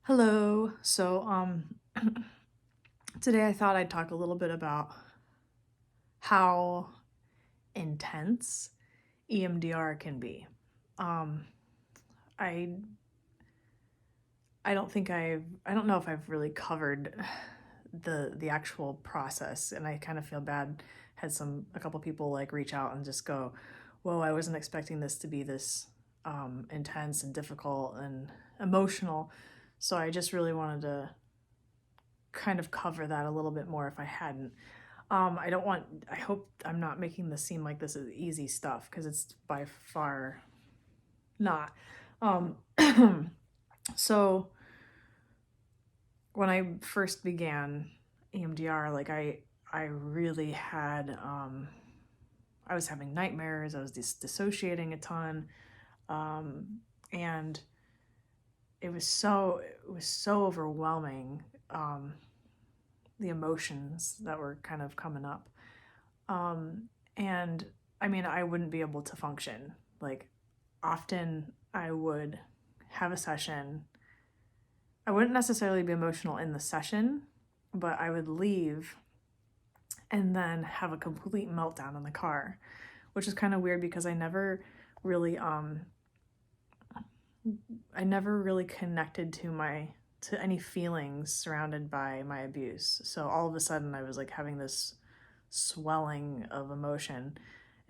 Hello. Today I thought I'd talk a little bit about how intense EMDR can be. Um, I I don't think I don't know if I've really covered the actual process, and I kind of feel bad. Had a couple people like reach out and just go, "Whoa, I wasn't expecting this to be this intense and difficult and emotional." So I just really wanted to kind of cover that a little bit more if I hadn't. I hope I'm not making this seem like this is easy stuff because it's by far not. Um, so when I first began EMDR, I really had, I was having nightmares, I was dissociating a ton. Um, and it was so overwhelming. The emotions that were kind of coming up. And I mean, I wouldn't be able to function. Like, often I would have a session. I wouldn't necessarily be emotional in the session, but I would leave and then have a complete meltdown in the car, which is kind of weird because really, I never really connected to any feelings surrounded by my abuse. So all of a sudden I was like having this swelling of emotion.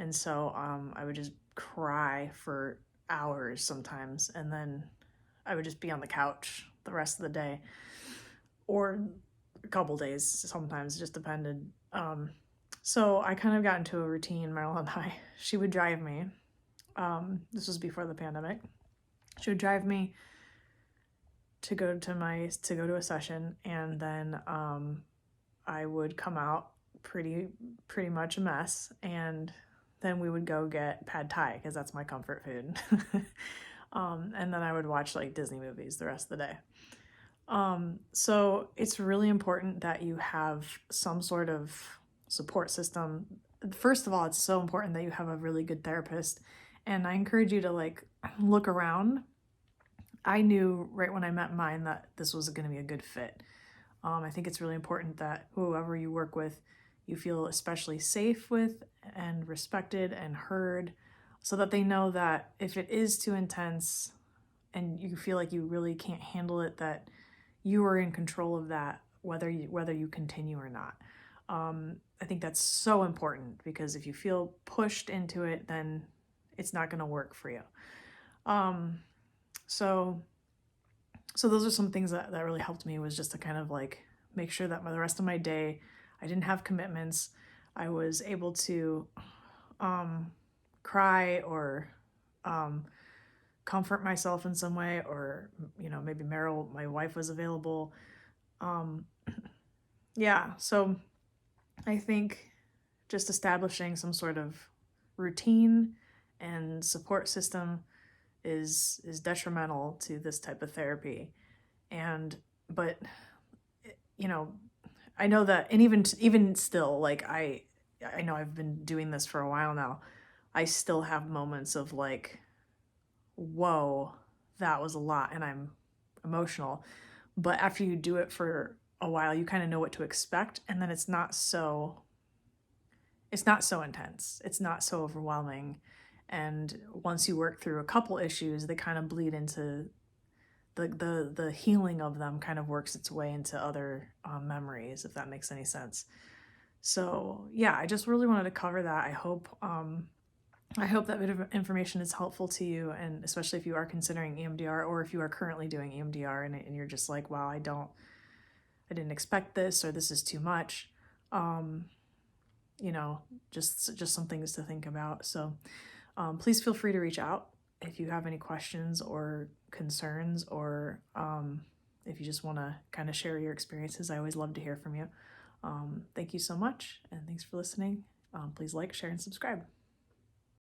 And so I would just cry for hours sometimes. And then I would just be on the couch the rest of the day or a couple days sometimes, it just depended. So I kind of got into a routine, Marilyn and I. She would drive me. This was before the pandemic. She would drive me to go to a session, and then I would come out pretty much a mess, and then we would go get pad thai because that's my comfort food. And then I would watch like Disney movies the rest of the day. So it's really important that you have some sort of support system. First of all, it's so important that you have a really good therapist, and I encourage you to like look around. I knew right when I met mine that this was going to be a good fit. I think it's really important that whoever you work with, you feel especially safe with and respected and heard, so that they know that if it is too intense and you feel like you really can't handle it, that you are in control of that, whether you continue or not. I think that's so important because if you feel pushed into it, then it's not going to work for you. Um, so so those are some things that really helped me, was just to kind of like make sure that the rest of my day I didn't have commitments. I was able to cry or comfort myself in some way, or maybe Meryl, my wife, was available. Um, yeah, so I think just establishing some sort of routine and support system is detrimental to this type of therapy. And but you know, I know that, and even still, like I know I've been doing this for a while now. I still have moments of like, whoa, that was a lot, and I'm emotional. But after you do it for a while, you kind of know what to expect, and then it's not so intense. It's not so overwhelming. And once you work through a couple issues, they kind of bleed into the healing of them, kind of works its way into other memories, if that makes any sense. So yeah, I just really wanted to cover that. I hope that bit of information is helpful to you, and especially if you are considering EMDR, or if you are currently doing EMDR and you're just like, wow, I didn't expect this, or this is too much. Um, you know, just some things to think about. So please feel free to reach out if you have any questions or concerns, or if you just want to kind of share your experiences. I always love to hear from you. Thank you so much, and thanks for listening. Please like, share, and subscribe.